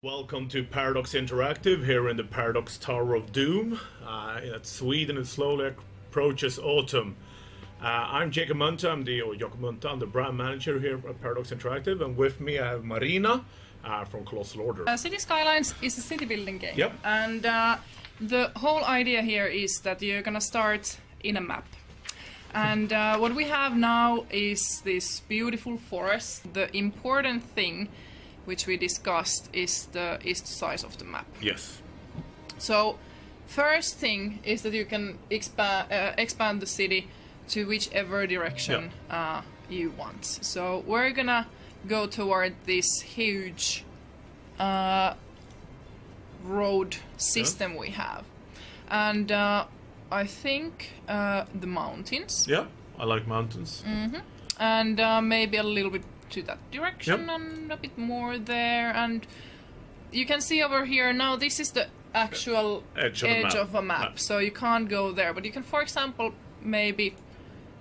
Welcome to Paradox Interactive here in the Paradox Tower of Doom. In Sweden, it slowly approaches autumn. I'm Jacob Munta, I'm the brand manager here at Paradox Interactive, and with me I have Marina from Colossal Order. City Skylines is a city building game, yep. And the whole idea here is that you're gonna start in a map. And what we have now is this beautiful forest. The important thing which we discussed is the size of the map. Yes. So first thing is that you can expand the city to whichever direction you want. So we're gonna go toward this huge road system we have, and I think the mountains. Yeah, I like mountains. Mm-hmm. And maybe a little bit to that direction, and a bit more there, and you can see over here now this is the actual edge of a map, so you can't go there, but you can, for example, maybe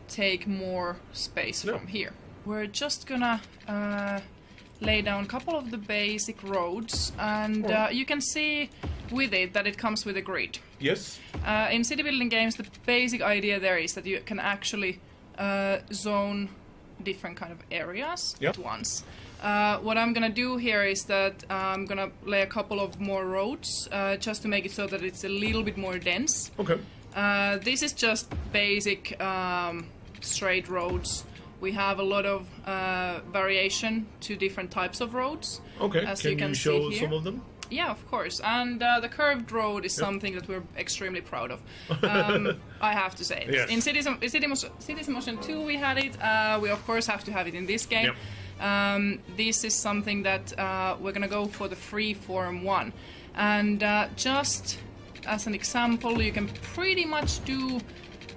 take more space from here. We're just gonna lay down a couple of the basic roads, and you can see with it that it comes with a grid. Yes. In city building games, the basic idea there is that you can actually zone different kind of areas at once. What I'm gonna do here is that I'm gonna lay a couple of more roads just to make it so that it's a little bit more dense. Okay. This is just basic straight roads. We have a lot of variation to different types of roads. Okay, as can you show some of them? Yeah, of course. And the curved road is something that we're extremely proud of. I have to say. Yes. In Cities Motion 2 we had it. We of course have to have it in this game. Yep. This is something that we're gonna go for the freeform one. And just as an example, you can pretty much do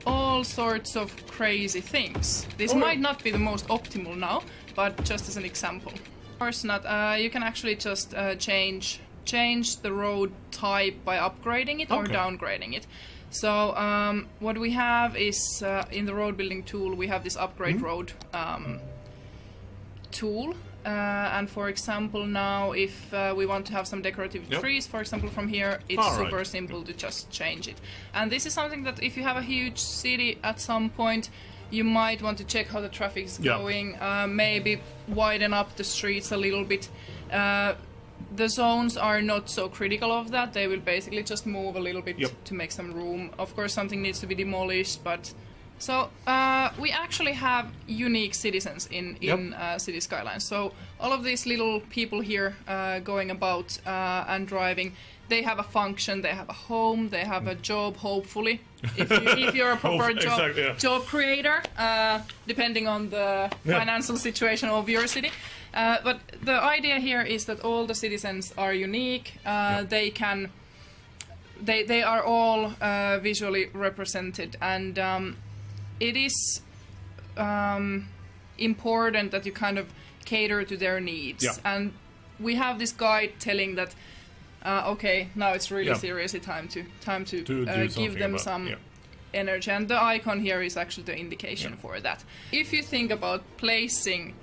all sorts of crazy things. This might not be the most optimal now, but just as an example. Of course not. You can actually just change the road type by upgrading it or downgrading it. So what we have is in the road building tool we have this upgrade road tool, and for example now if we want to have some decorative trees, for example, from here, it's super simple to just change it. And this is something that if you have a huge city at some point, you might want to check how the traffic is going, maybe widen up the streets a little bit. The zones are not so critical of that. They will basically just move a little bit to make some room. Of course, something needs to be demolished, but... So, we actually have unique citizens in City Skylines. So, all of these little people here going about and driving, they have a function, they have a home, they have a job, hopefully. If you're a proper job creator, depending on the financial situation of your city. But the idea here is that all the citizens are unique. They are all visually represented, and it is important that you kind of cater to their needs. And we have this guide telling that okay, now it's really seriously time to give them some energy, and the icon here is actually the indication for that. If you think about placing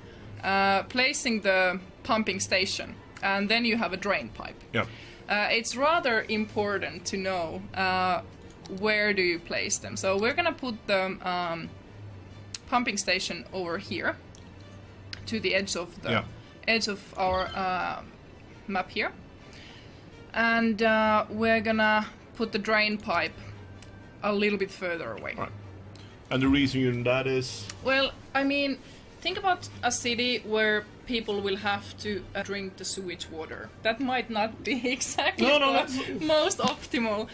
the pumping station, and then you have a drain pipe. It's rather important to know where do you place them. So we're gonna put the pumping station over here to the edge of the edge of our map here, and we're gonna put the drain pipe a little bit further away. Right. And the reason that is? Well, I mean, think about a city where people will have to drink the sewage water. That might not be exactly the most optimal.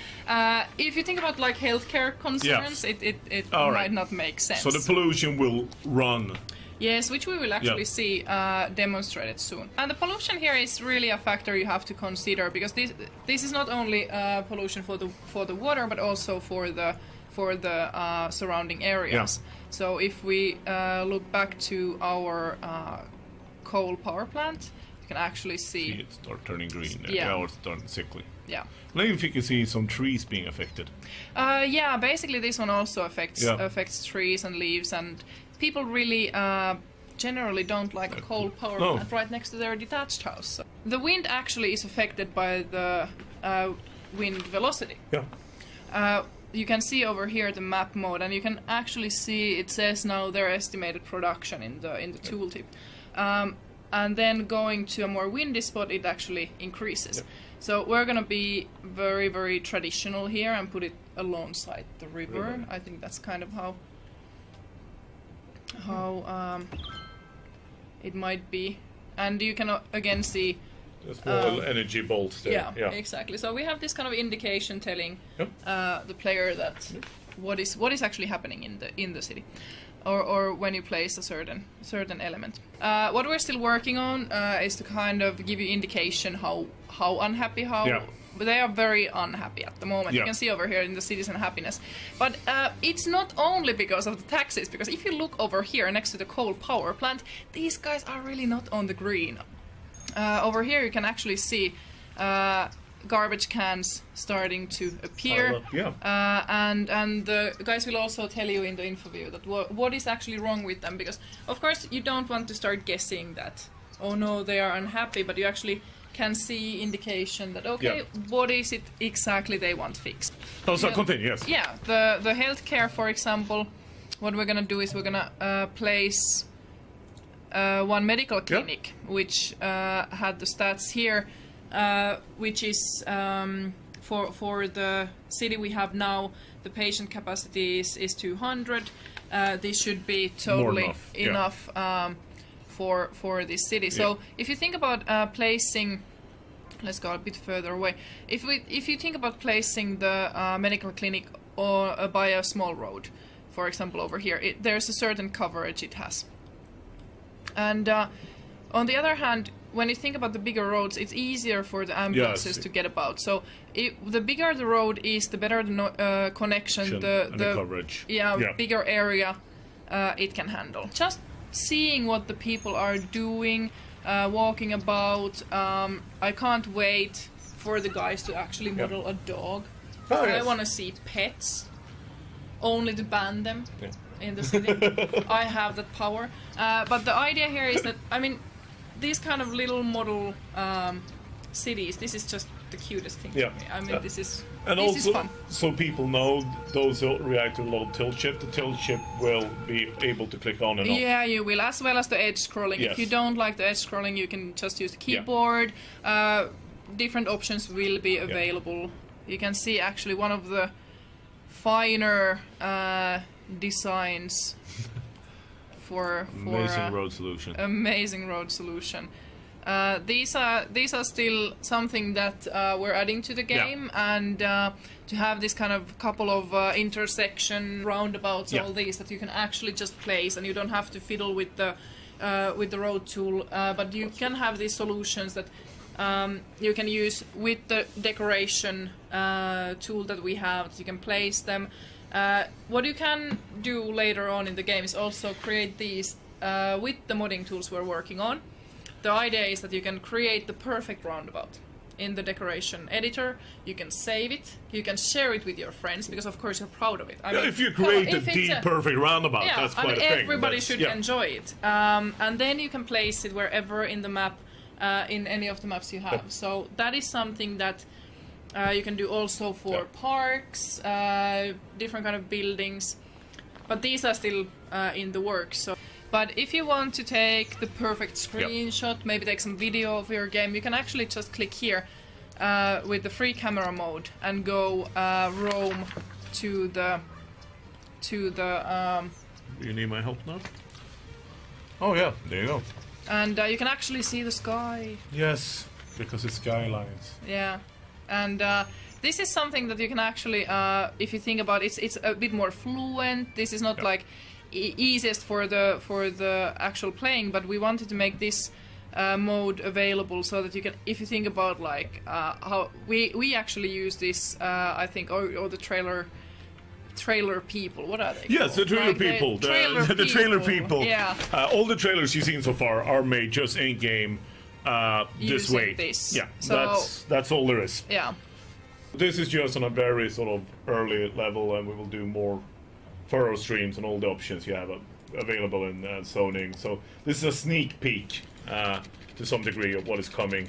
If you think about like healthcare concerns, it might not make sense. So the pollution will run. Yes, which we will actually see demonstrated soon. And the pollution here is really a factor you have to consider, because this is not only pollution for the water, but also for the surrounding areas. So if we look back to our coal power plant, you can actually see it start turning green, or turning sickly. Maybe if you can see some trees being affected. Basically this one also affects trees and leaves, and people really generally don't like a coal power plant right next to their detached house. So the wind actually is affected by the wind velocity. Yeah. You can see over here the map mode, and you can actually see it says now their estimated production in the tooltip. And then going to a more windy spot, it actually increases. Yep. So we're gonna be very, very traditional here and put it alongside the river. I think that's kind of how it might be. And you can again see the small energy bolts there. Yeah, exactly. So we have this kind of indication telling Yep. the player that what is actually happening in the city, or when you place a certain element. What we're still working on is to kind of give you indication how unhappy But they are very unhappy at the moment. Yeah. You can see over here in the citizen happiness. But it's not only because of the taxes, because if you look over here next to the coal power plant, these guys are really not on the green. Over here you can actually see garbage cans starting to appear. And the guys will also tell you in the info view that what is actually wrong with them, because of course you don't want to start guessing that, oh no, they are unhappy, but you actually can see indication that, okay, what is it exactly they want fixed. Oh, so continue, yes. Yeah, the healthcare, for example, what we're gonna do is we're gonna place one medical clinic, which had the stats here, which is for the city we have now, the patient capacity is 200. This should be totally enough for this city. So if you think about placing, let's go a bit further away. If you think about placing the medical clinic or by a small road, for example over here, there's a certain coverage it has. And on the other hand, when you think about the bigger roads, it's easier for the ambulances to get about. So the bigger the road is, the better the connection, the coverage. Bigger area it can handle. Just seeing what the people are doing, walking about. I can't wait for the guys to actually model a dog. I want to see pets, only to ban them in the city. I have that power. But the idea here is that, I mean, these kind of little model cities, this is just the cutest thing to me. I mean, this is fun. So people know, those who react to a little tilt shift, the tilt shift will be able to click on and off. Yeah, you will, as well as the edge scrolling. If you don't like the edge scrolling, you can just use the keyboard. Different options will be available. You can see actually one of the finer designs for amazing road solution. Amazing road solution. These are still something that we're adding to the game, and to have this kind of couple of intersection roundabouts, all these that you can actually just place, and you don't have to fiddle with the road tool, but you can have these solutions that you can use with the decoration tool that we have. You can place them. What you can do later on in the game is also create these with the modding tools we're working on. The idea is that you can create the perfect roundabout in the decoration editor. You can save it, you can share it with your friends, because of course you're proud of it. I mean, if you create the perfect roundabout, that's quite a thing. Everybody should enjoy it. And then you can place it wherever in the map, in any of the maps you have. So that is something that you can do also for parks, different kind of buildings, but these are still in the works. So, but if you want to take the perfect screenshot, maybe take some video of your game, you can actually just click here with the free camera mode and go roam to the You need my help now? Oh yeah, there you go. And you can actually see the sky. Yes, because it's Skylines. Yeah. And this is something that you can actually, if you think about it, it's a bit more fluent. This is not like easiest for the actual playing, but we wanted to make this mode available so that you can, if you think about like how we actually use this, I think, or the trailer people. What are they? Yes, the trailer people. The trailer people. Yeah. All the trailers you've seen so far are made just in game. This way. Yeah, so that's all there is. Yeah. This is just on a very sort of early level, and we will do more thorough streams on all the options you have available in zoning. So this is a sneak peek to some degree of what is coming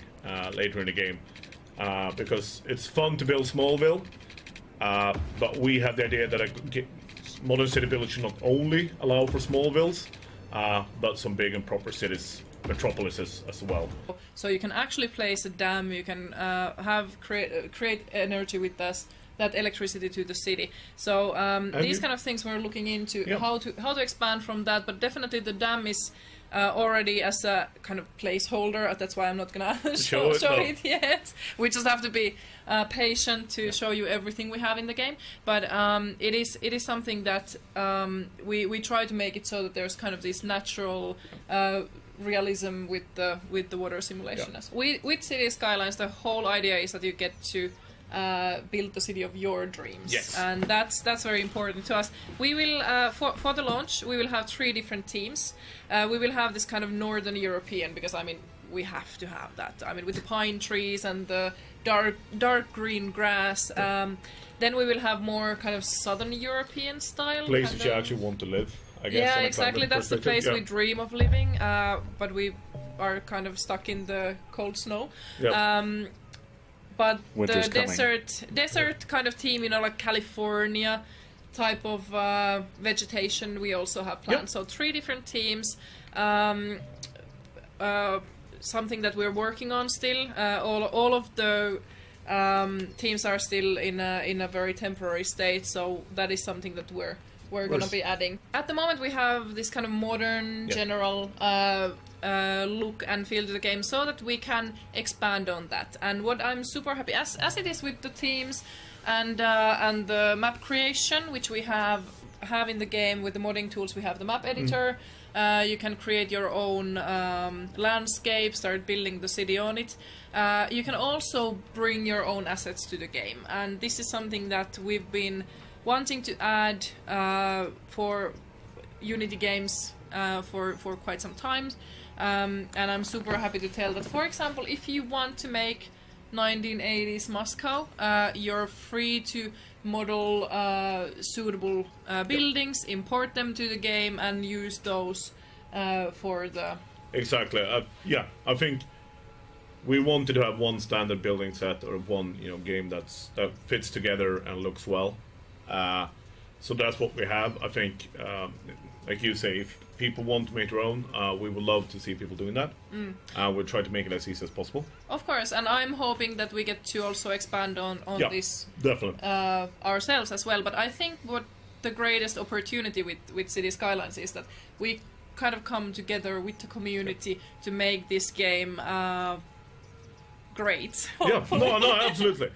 later in the game, because it's fun to build Smallville, but we have the idea that modern city building should not only allow for Smallvilles, but some big and proper cities, metropolises as well. So you can actually place a dam, you can create energy with that electricity to the city. So these kind of things we're looking into, how to expand from that, but definitely the dam is already as a kind of placeholder. That's why I'm not gonna show it yet. We just have to be patient to show you everything we have in the game. But it is something that we try to make it so that there's kind of this natural realism with the water simulation. With City Skylines, the whole idea is that you get to build the city of your dreams. Yes. And that's very important to us. We will for the launch we will have 3 different teams. We will have this kind of Northern European, because I mean we have to have that. I mean, with the pine trees and the dark green grass. Then we will have more kind of Southern European style. Places you actually want to live, I guess. Yeah, exactly. That's the place we dream of living, but we are kind of stuck in the cold snow. Yep. But Winter's the desert kind of theme, you know, like California type of vegetation, we also have planned. Yep. So 3 different teams. Something that we're working on still. All of the teams are still in a very temporary state, so that is something that we're going to be adding. At the moment we have this kind of modern general look and feel to the game, so that we can expand on that. And what I'm super happy, as it is with the teams and the map creation, which we have in the game with the modding tools, we have the map editor. You can create your own landscape, start building the city on it. You can also bring your own assets to the game, and this is something that we've been wanting to add for Unity games for quite some time. And I'm super happy to tell that, for example, if you want to make 1980s Moscow, you're free to model suitable buildings, import them to the game, and use those for the... Exactly. Yeah, I think we wanted to have one standard building set, or one game that fits together and looks well. So that's what we have. I think, like you say, if people want to make their own, we would love to see people doing that. We'll try to make it as easy as possible. Of course, and I'm hoping that we get to also expand on this definitely ourselves as well. But I think what the greatest opportunity with City Skylines is that we kind of come together with the community to make this game great. Yeah, no, absolutely.